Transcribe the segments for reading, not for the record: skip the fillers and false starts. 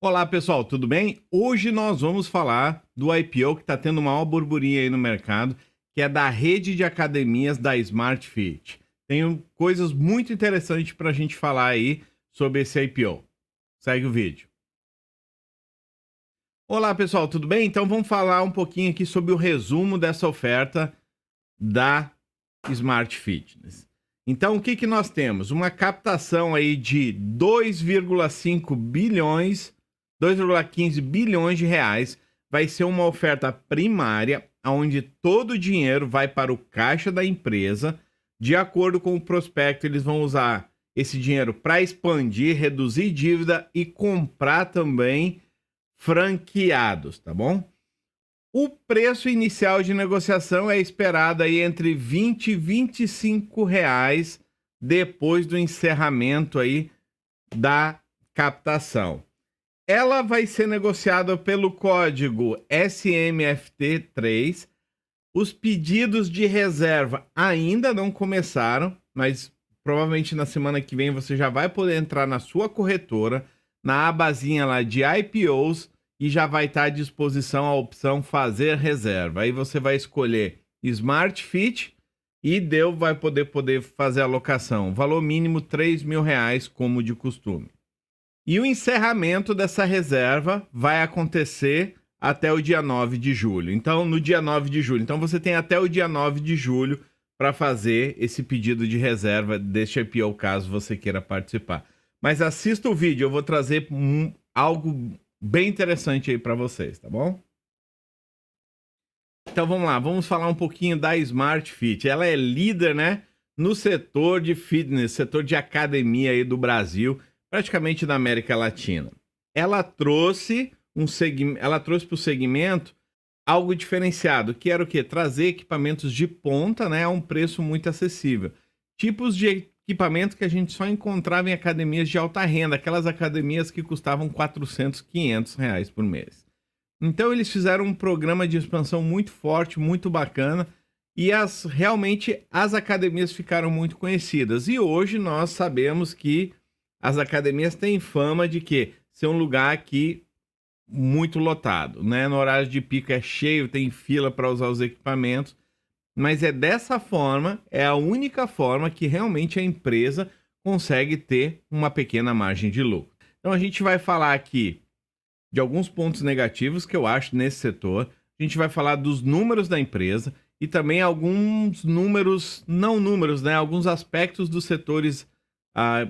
Olá pessoal, tudo bem? Hoje nós vamos falar do IPO que está tendo uma maior burburinho aí no mercado, que é da rede de academias da Smart Fit. Tenho coisas muito interessantes para a gente falar aí sobre esse IPO. Segue o vídeo. Olá pessoal, tudo bem? Então vamos falar um pouquinho aqui sobre o resumo dessa oferta da Smart Fitness. Então o que nós temos? Uma captação aí de 2,5 bilhões 2,15 bilhões de reais, vai ser uma oferta primária, onde todo o dinheiro vai para o caixa da empresa. De acordo com o prospecto, eles vão usar esse dinheiro para expandir, reduzir dívida e comprar também franqueados, tá bom? O preço inicial de negociação é esperado aí entre 20 e 25 reais depois do encerramento aí da captação. Ela vai ser negociada pelo código SMFT3. Os pedidos de reserva ainda não começaram, mas provavelmente na semana que vem você já vai poder entrar na sua corretora, na abazinha lá de IPOs, e já vai estar à disposição a opção fazer reserva. Aí você vai escolher Smart Fit e vai poder fazer a alocação. Valor mínimo R$ 3.000, como de costume. E o encerramento dessa reserva vai acontecer até o dia 9 de julho. Então, no dia 9 de julho. Então, você tem até o dia 9 de julho para fazer esse pedido de reserva deste IPO, caso você queira participar. Mas assista o vídeo, eu vou trazer algo bem interessante aí para vocês, tá bom? Então, vamos lá, vamos falar um pouquinho da Smart Fit. Ela é líder, né, no setor de fitness, setor de academia aí do Brasil, praticamente da América Latina. Ela trouxe para o segmento algo diferenciado, que era o quê? Trazer equipamentos de ponta, né, a um preço muito acessível. Tipos de equipamento que a gente só encontrava em academias de alta renda, aquelas academias que custavam 400, 500 reais por mês. Então eles fizeram um programa de expansão muito forte, muito bacana, e realmente as academias ficaram muito conhecidas. E hoje nós sabemos que as academias têm fama de que ser um lugar aqui muito lotado, né? No horário de pico é cheio, tem fila para usar os equipamentos, mas é dessa forma, é a única forma que realmente a empresa consegue ter uma pequena margem de lucro. Então a gente vai falar aqui de alguns pontos negativos que eu acho nesse setor. A gente vai falar dos números da empresa e também alguns números, não números, né? Alguns aspectos dos setores,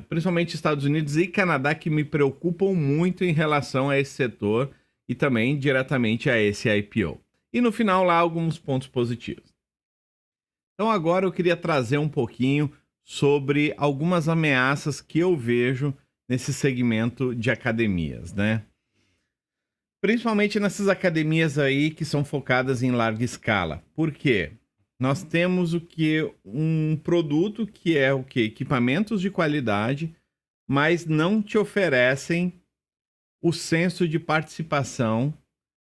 principalmente Estados Unidos e Canadá, que me preocupam muito em relação a esse setor e também diretamente a esse IPO. E no final lá, alguns pontos positivos. Então agora eu queria trazer um pouquinho sobre algumas ameaças que eu vejo nesse segmento de academias, né? Principalmente nessas academias aí que são focadas em larga escala. Por quê? Nós temos o que? Um produto que é o que? Equipamentos de qualidade, mas não te oferecem o senso de participação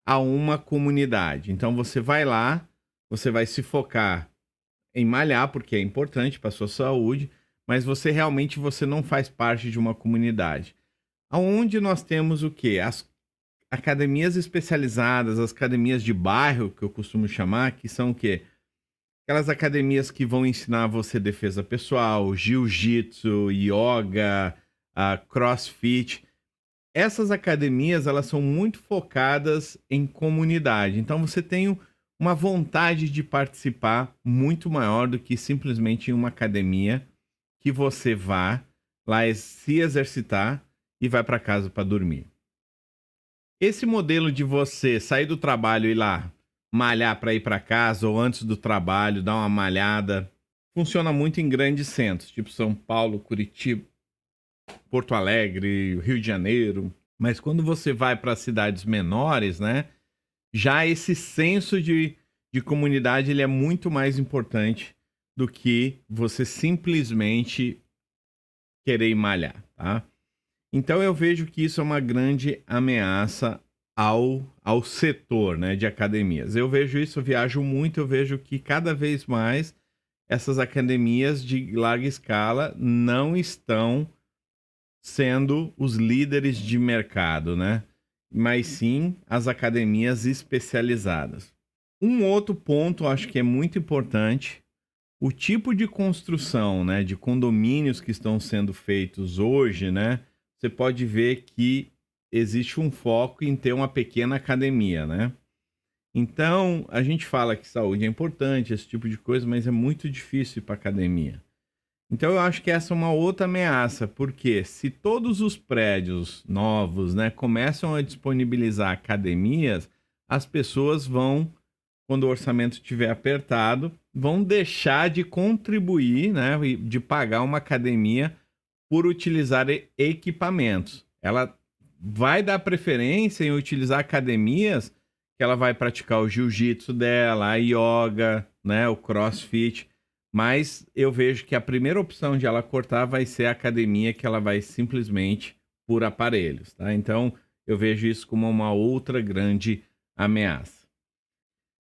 a uma comunidade. Então você vai lá, você vai se focar em malhar, porque é importante para a sua saúde, mas você não faz parte de uma comunidade. Aonde nós temos o quê? As academias especializadas, as academias de bairro, que eu costumo chamar, que são o quê? Aquelas academias que vão ensinar você defesa pessoal, jiu-jitsu, yoga, crossfit. Essas academias, elas são muito focadas em comunidade. Então você tem uma vontade de participar muito maior do que simplesmente em uma academia que você vá lá se exercitar e vai para casa para dormir. Esse modelo de você sair do trabalho e ir lá malhar para ir para casa ou antes do trabalho, dar uma malhada, funciona muito em grandes centros, tipo São Paulo, Curitiba, Porto Alegre, Rio de Janeiro. Mas quando você vai para cidades menores, né, já esse senso de comunidade ele é muito mais importante do que você simplesmente querer ir malhar, tá? Então eu vejo que isso é uma grande ameaça ao setor, né, de academias. Eu vejo isso, eu viajo muito, eu vejo que cada vez mais essas academias de larga escala não estão sendo os líderes de mercado, né? mas sim as academias especializadas. Um outro ponto, acho que é muito importante, o tipo de construção, né, de condomínios que estão sendo feitos hoje, né, você pode ver que existe um foco em ter uma pequena academia, né? Então, a gente fala que saúde é importante, esse tipo de coisa, mas é muito difícil ir para academia. Então, eu acho que essa é uma outra ameaça, porque se todos os prédios novos, né, começam a disponibilizar academias, as pessoas vão, quando o orçamento estiver apertado, vão deixar de contribuir, né, e de pagar uma academia por utilizar equipamentos. Ela vai dar preferência em utilizar academias que ela vai praticar o jiu-jitsu dela, a yoga, né, o crossfit, mas eu vejo que a primeira opção de ela cortar vai ser a academia que ela vai simplesmente por aparelhos, tá? Então, eu vejo isso como uma outra grande ameaça.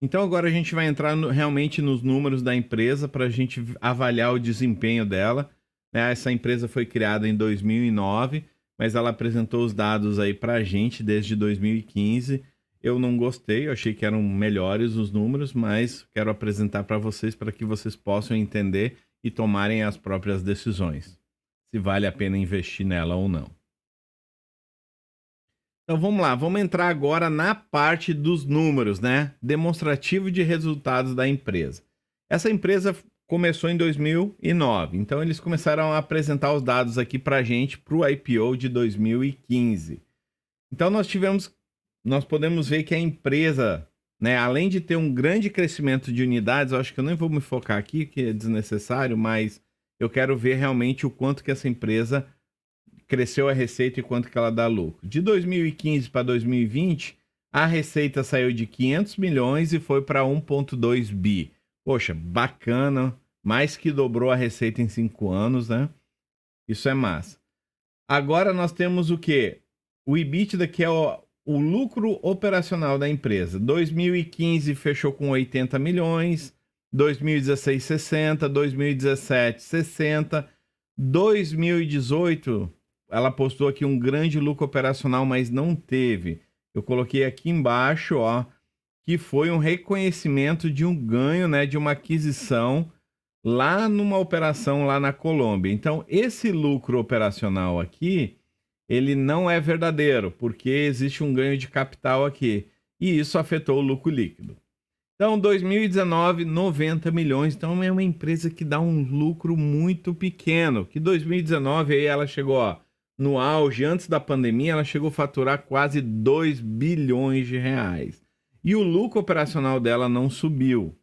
Então agora a gente vai entrar realmente nos números da empresa para a gente avaliar o desempenho dela, né? Essa empresa foi criada em 2009, mas ela apresentou os dados aí para a gente desde 2015. Eu não gostei, eu achei que eram melhores os números, mas quero apresentar para vocês para que vocês possam entender e tomarem as próprias decisões, se vale a pena investir nela ou não. Então vamos lá, vamos entrar agora na parte dos números, né? Demonstrativo de resultados da empresa. Essa empresa começou em 2009, então eles começaram a apresentar os dados aqui para a gente para o IPO de 2015. Então nós podemos ver que a empresa, né, além de ter um grande crescimento de unidades, eu acho que eu nem vou me focar aqui, que é desnecessário, mas eu quero ver realmente o quanto que essa empresa cresceu a receita e quanto que ela dá lucro. De 2015 para 2020, a receita saiu de 500 milhões e foi para 1,2 bi. Poxa, bacana, mais que dobrou a receita em 5 anos, né? Isso é massa. Agora nós temos o quê? O EBITDA, que é o lucro operacional da empresa. 2015 fechou com 80 milhões, 2016 60, 2017 60, 2018 ela postou aqui um grande lucro operacional, mas não teve. Eu coloquei aqui embaixo, ó, que foi um reconhecimento de um ganho, né, de uma aquisição lá numa operação lá na Colômbia. Então, esse lucro operacional aqui, ele não é verdadeiro, porque existe um ganho de capital aqui. E isso afetou o lucro líquido. Então, 2019, 90 milhões. Então, é uma empresa que dá um lucro muito pequeno. Que 2019 aí ela chegou, ó, no auge, antes da pandemia, ela chegou a faturar quase 2 bilhões de reais. E o lucro operacional dela não subiu.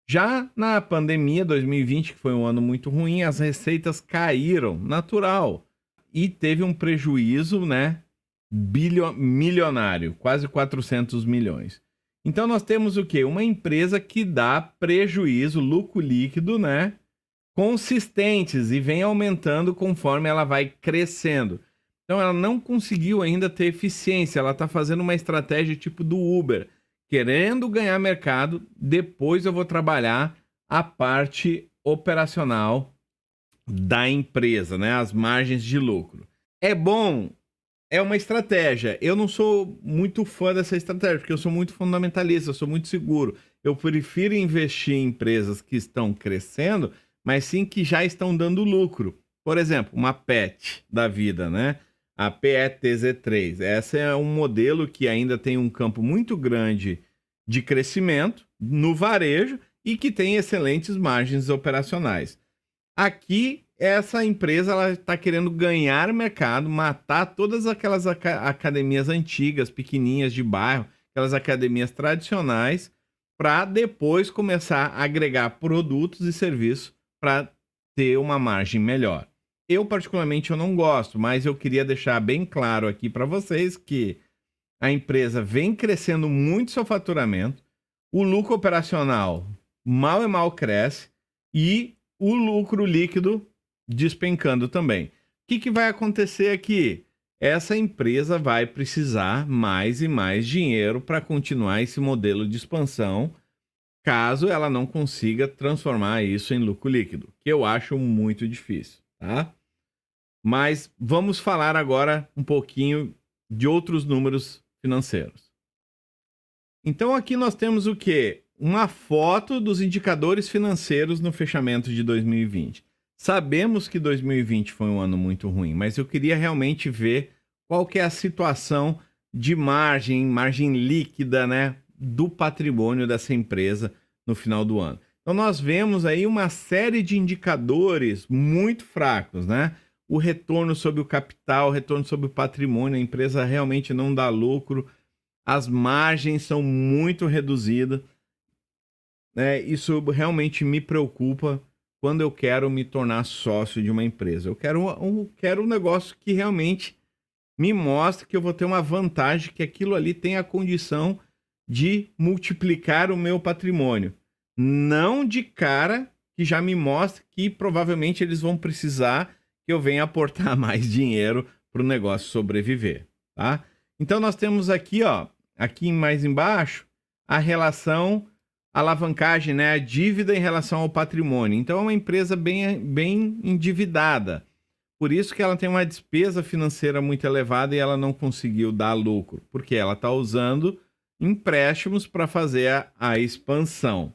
Já na pandemia, 2020, que foi um ano muito ruim, as receitas caíram, natural. E teve um prejuízo, né, milionário, quase 400 milhões. Então nós temos o quê? Uma empresa que dá prejuízo, lucro líquido, né, consistentes e vem aumentando conforme ela vai crescendo. Então ela não conseguiu ainda ter eficiência, ela está fazendo uma estratégia tipo do Uber, querendo ganhar mercado, depois eu vou trabalhar a parte operacional da empresa, né? As margens de lucro. É bom, é uma estratégia. Eu não sou muito fã dessa estratégia, porque eu sou muito fundamentalista, eu sou muito seguro. Eu prefiro investir em empresas que estão crescendo, mas sim que já estão dando lucro. Por exemplo, uma PET da vida, né? A PETZ3. Essa é um modelo que ainda tem um campo muito grande de crescimento no varejo e que tem excelentes margens operacionais. Aqui, essa empresa está querendo ganhar mercado, matar todas aquelas academias antigas, pequenininhas de bairro, aquelas academias tradicionais, para depois começar a agregar produtos e serviços para ter uma margem melhor. Eu, particularmente, eu não gosto, mas eu queria deixar bem claro aqui para vocês que a empresa vem crescendo muito seu faturamento, o lucro operacional mal e mal cresce e o lucro líquido despencando também. O que vai acontecer aqui? Essa empresa vai precisar mais e mais dinheiro para continuar esse modelo de expansão, caso ela não consiga transformar isso em lucro líquido, que eu acho muito difícil, tá? Mas vamos falar agora um pouquinho de outros números financeiros. Então aqui nós temos o quê? Uma foto dos indicadores financeiros no fechamento de 2020. Sabemos que 2020 foi um ano muito ruim, mas eu queria realmente ver qual que é a situação de margem líquida, né, do patrimônio dessa empresa no final do ano. Então nós vemos aí uma série de indicadores muito fracos, né? O retorno sobre o capital, o retorno sobre o patrimônio, a empresa realmente não dá lucro, as margens são muito reduzidas, né? Isso realmente me preocupa quando eu quero me tornar sócio de uma empresa. Eu quero um negócio que realmente me mostre que eu vou ter uma vantagem, que aquilo ali tem a condição de multiplicar o meu patrimônio. Não de cara que já me mostre que provavelmente eles vão precisar que eu venha aportar mais dinheiro para o negócio sobreviver, tá? Então nós temos aqui, ó, aqui mais embaixo, a relação alavancagem, né, a dívida em relação ao patrimônio. Então é uma empresa bem endividada. Por isso que ela tem uma despesa financeira muito elevada e ela não conseguiu dar lucro, porque ela está usando empréstimos para fazer a expansão.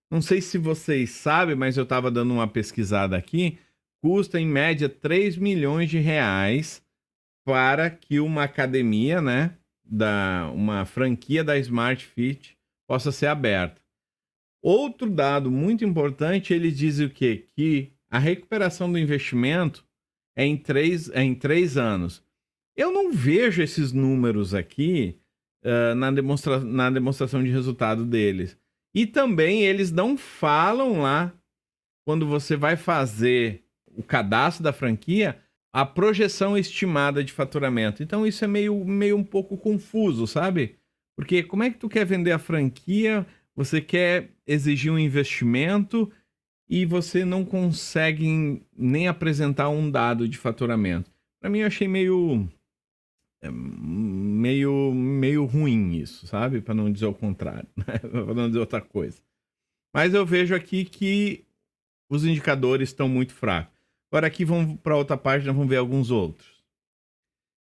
Não sei se vocês sabem, mas eu estava dando uma pesquisada aqui, custa em média 3 milhões de reais para que uma academia, né, uma franquia da Smart Fit possa ser aberta. Outro dado muito importante, ele diz o quê? Que a recuperação do investimento é em 3 anos. Eu não vejo esses números aqui na demonstração de resultado deles. E também eles não falam lá, quando você vai fazer o cadastro da franquia, a projeção estimada de faturamento. Então isso é meio um pouco confuso, sabe? Porque como é que tu quer vender a franquia, você quer exigir um investimento e você não consegue nem apresentar um dado de faturamento. Para mim eu achei meio ruim isso, sabe? Para não dizer o contrário, né? Para não dizer outra coisa. Mas eu vejo aqui que os indicadores estão muito fracos. Agora aqui vamos para outra página, vamos ver alguns outros.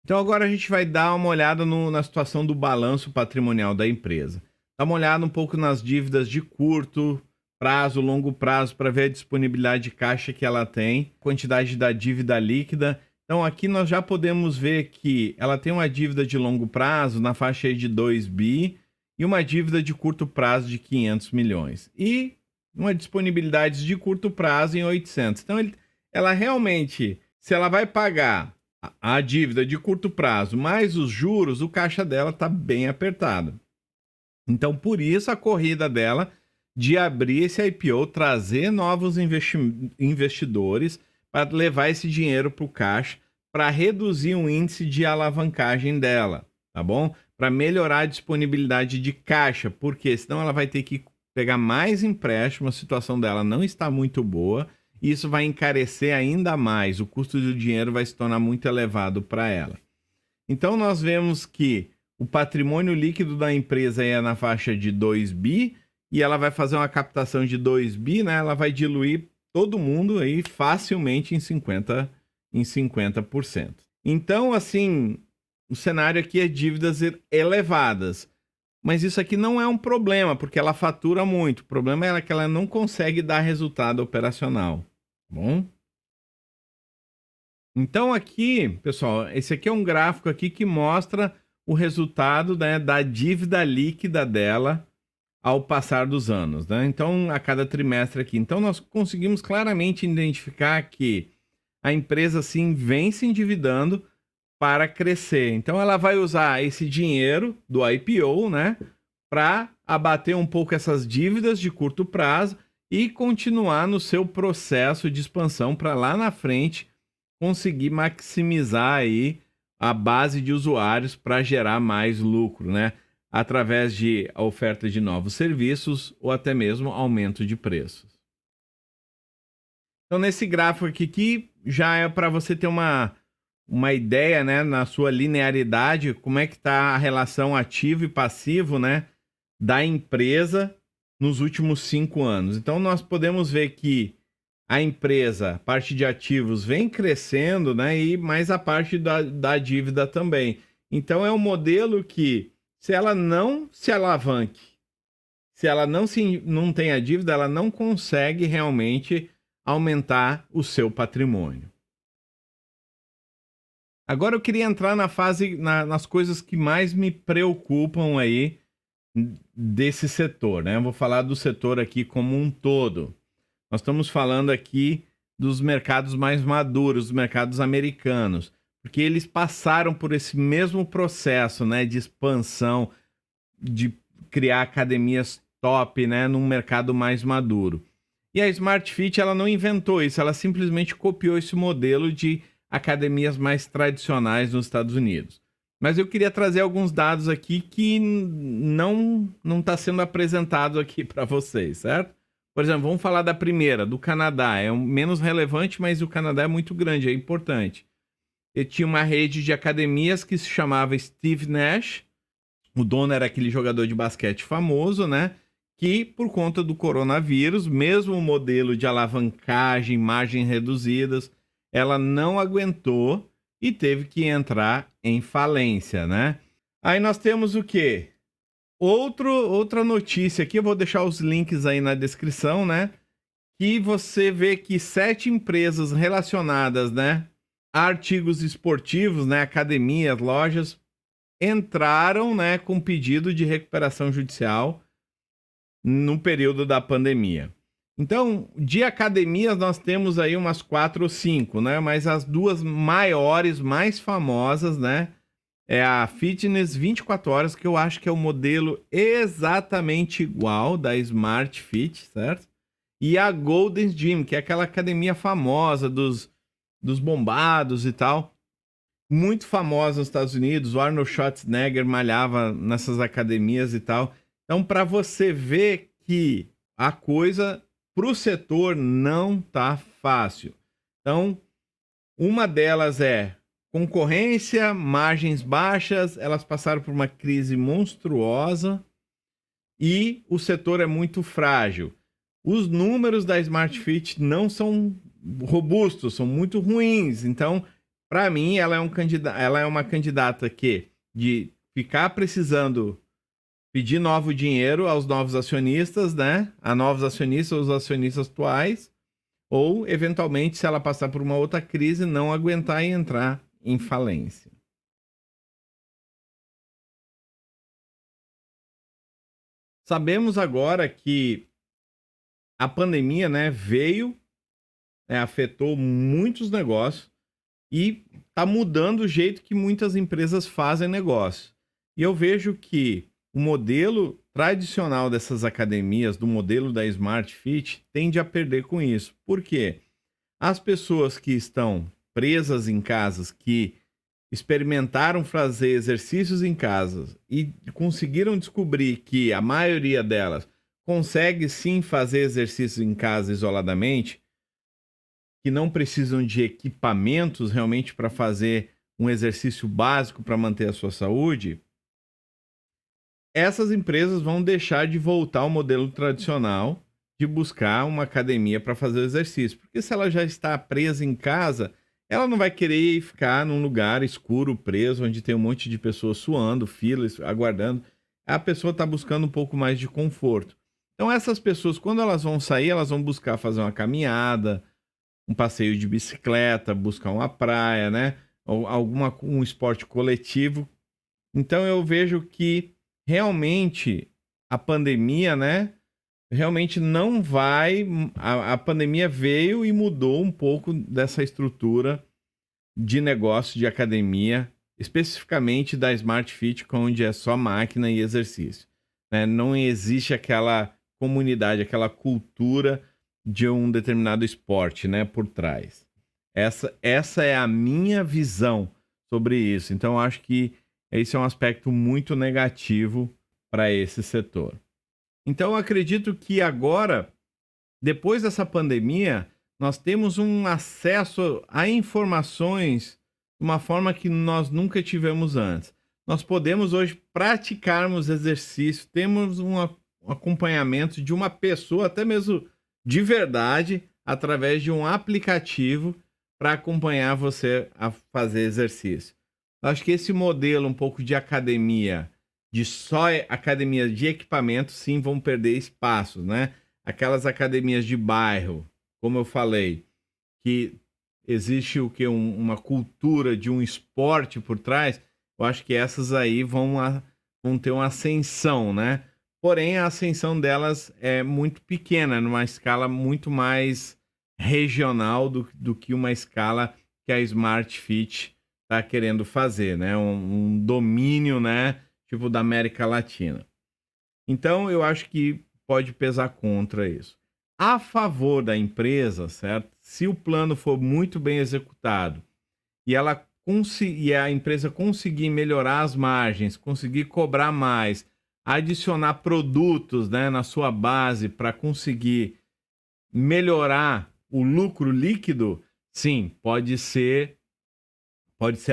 Então agora a gente vai dar uma olhada na situação do balanço patrimonial da empresa. Dá uma olhada um pouco nas dívidas de curto prazo, longo prazo, para ver a disponibilidade de caixa que ela tem, quantidade da dívida líquida. Então aqui nós já podemos ver que ela tem uma dívida de longo prazo na faixa aí de 2 bi e uma dívida de curto prazo de 500 milhões. E uma disponibilidade de curto prazo em 800. Então ela realmente, se ela vai pagar a dívida de curto prazo mais os juros, o caixa dela está bem apertado. Então por isso a corrida dela de abrir esse IPO, trazer novos investidores para levar esse dinheiro para o caixa, para reduzir o índice de alavancagem dela, tá bom? Para melhorar a disponibilidade de caixa, porque senão ela vai ter que pegar mais empréstimo, a situação dela não está muito boa, e isso vai encarecer ainda mais, o custo do dinheiro vai se tornar muito elevado para ela. Então nós vemos que o patrimônio líquido da empresa é na faixa de 2 bi, e ela vai fazer uma captação de 2 bi, né? Ela vai diluir todo mundo aí facilmente em 50%. Então, assim, o cenário aqui é dívidas elevadas. Mas isso aqui não é um problema, porque ela fatura muito. O problema é que ela não consegue dar resultado operacional. Tá bom? Então aqui, pessoal, esse aqui é um gráfico aqui que mostra o resultado, né, da dívida líquida dela ao passar dos anos, né? Então, a cada trimestre aqui. Então, nós conseguimos claramente identificar que a empresa, sim, vem se endividando para crescer. Então, ela vai usar esse dinheiro do IPO, né, para abater um pouco essas dívidas de curto prazo e continuar no seu processo de expansão para lá na frente conseguir maximizar aí a base de usuários para gerar mais lucro, né? Através de oferta de novos serviços ou até mesmo aumento de preços. Então, nesse gráfico aqui, que já é para você ter uma ideia, né, na sua linearidade, como é que está a relação ativo e passivo, né, da empresa nos últimos 5 anos. Então, nós podemos ver que a empresa, a parte de ativos, vem crescendo, né, e mais a parte da dívida também. Então é um modelo que, se ela não se alavanque, se ela não tem a dívida, ela não consegue realmente aumentar o seu patrimônio. Agora eu queria entrar nas coisas que mais me preocupam aí desse setor, né? Eu vou falar do setor aqui como um todo. Nós estamos falando aqui dos mercados mais maduros, dos mercados americanos, porque eles passaram por esse mesmo processo, né, de expansão, de criar academias top, né, num mercado mais maduro. E a Smart Fit, ela não inventou isso, ela simplesmente copiou esse modelo de academias mais tradicionais nos Estados Unidos. Mas eu queria trazer alguns dados aqui que não está sendo apresentado aqui para vocês, certo? Por exemplo, vamos falar da primeira, do Canadá. É menos relevante, mas o Canadá é muito grande, é importante. Ele tinha uma rede de academias que se chamava Steve Nash. O dono era aquele jogador de basquete famoso, né? Que, por conta do coronavírus, mesmo o modelo de alavancagem, margens reduzidas, ela não aguentou e teve que entrar em falência, né? Aí nós temos o quê? Outra notícia aqui, eu vou deixar os links aí na descrição, né? Que você vê que 7 empresas relacionadas, né, a artigos esportivos, né, academias, lojas, entraram, né, com pedido de recuperação judicial no período da pandemia. Então, de academias nós temos aí umas 4 ou 5, né? Mas as duas maiores, mais famosas, né? É a Fitness 24 horas, que eu acho que é o modelo exatamente igual da Smart Fit, certo? E a Golden Gym, que é aquela academia famosa dos bombados e tal. Muito famosa nos Estados Unidos. O Arnold Schwarzenegger malhava nessas academias e tal. Então, para você ver que a coisa para o setor não tá fácil. Então, uma delas é concorrência, margens baixas, elas passaram por uma crise monstruosa e o setor é muito frágil. Os números da Smart Fit não são robustos, são muito ruins. Então, para mim, ela é uma candidata que, de ficar precisando pedir novo dinheiro aos novos acionistas, né? A novos acionistas, os acionistas atuais, ou, eventualmente, se ela passar por uma outra crise, não aguentar e entrar em falência. Sabemos agora que a pandemia, né, veio, afetou muitos negócios e está mudando o jeito que muitas empresas fazem negócio. E eu vejo que o modelo tradicional dessas academias, do modelo da Smart Fit, tende a perder com isso. Por quê? As pessoas que estão presas em casas, que experimentaram fazer exercícios em casa e conseguiram descobrir que a maioria delas consegue sim fazer exercícios em casa isoladamente, que não precisam de equipamentos realmente para fazer um exercício básico para manter a sua saúde, essas empresas vão deixar de voltar ao modelo tradicional de buscar uma academia para fazer o exercício. Porque se ela já está presa em casa, ela não vai querer ficar num lugar escuro, preso, onde tem um monte de pessoas suando, filas, aguardando. A pessoa está buscando um pouco mais de conforto. Então essas pessoas, quando elas vão sair, elas vão buscar fazer uma caminhada, um passeio de bicicleta, buscar uma praia, né? Ou um esporte coletivo. Então eu vejo que realmente a pandemia, né? Realmente não vai. A pandemia veio e mudou um pouco dessa estrutura de negócio de academia, especificamente da Smart Fit, onde é só máquina e exercício, né? Não existe aquela comunidade, aquela cultura de um determinado esporte, né, por trás. Essa é a minha visão sobre isso. Então, eu acho que esse é um aspecto muito negativo para esse setor. Então, eu acredito que agora, depois dessa pandemia, nós temos um acesso a informações de uma forma que nós nunca tivemos antes. Nós podemos hoje praticarmos exercício, temos um acompanhamento de uma pessoa, até mesmo de verdade, através de um aplicativo para acompanhar você a fazer exercício. Eu acho que esse modelo um pouco de academia, de só academia de equipamento, sim, vão perder espaço, né? Aquelas academias de bairro, como eu falei, que existe o que uma cultura de um esporte por trás, eu acho que essas aí vão ter uma ascensão, né? Porém, a ascensão delas é muito pequena, numa escala muito mais regional do que uma escala que a Smart Fit está querendo fazer, né? Um domínio, né? Tipo da América Latina. Então, eu acho que pode pesar contra isso. A favor da empresa, certo? Se o plano for muito bem executado e e a empresa conseguir melhorar as margens, conseguir cobrar mais, adicionar produtos, né, na sua base para conseguir melhorar o lucro líquido, sim, pode ser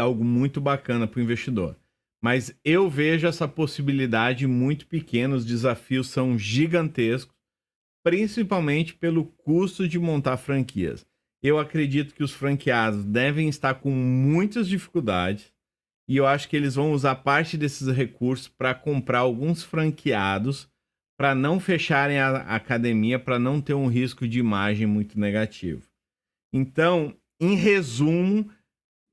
algo muito bacana para o investidor. Mas eu vejo essa possibilidade muito pequena, os desafios são gigantescos, principalmente pelo custo de montar franquias. Eu acredito que os franqueados devem estar com muitas dificuldades e eu acho que eles vão usar parte desses recursos para comprar alguns franqueados para não fecharem a academia, para não ter um risco de imagem muito negativo. Então, em resumo,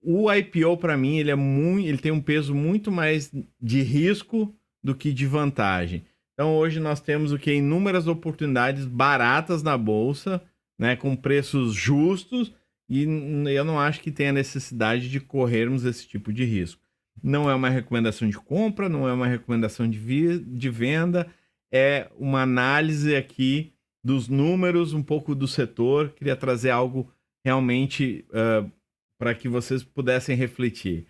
o IPO para mim ele tem um peso muito mais de risco do que de vantagem. Então hoje nós temos o que inúmeras oportunidades baratas na bolsa, né, com preços justos e eu não acho que tenha necessidade de corrermos esse tipo de risco. Não é uma recomendação de compra, não é uma recomendação de venda, é uma análise aqui dos números, um pouco do setor. Queria trazer algo realmente para que vocês pudessem refletir.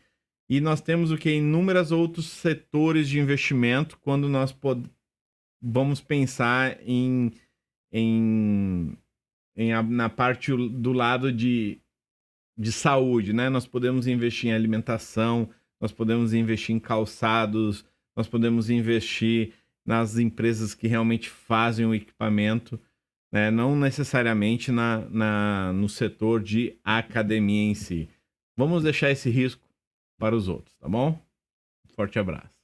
E nós temos o que? Inúmeros outros setores de investimento quando nós vamos pensar em, na parte do lado de saúde, né? Nós podemos investir em alimentação, nós podemos investir em calçados, nós podemos investir nas empresas que realmente fazem o equipamento, né? Não necessariamente no setor de academia em si. Vamos deixar esse risco para os outros, tá bom? Forte abraço.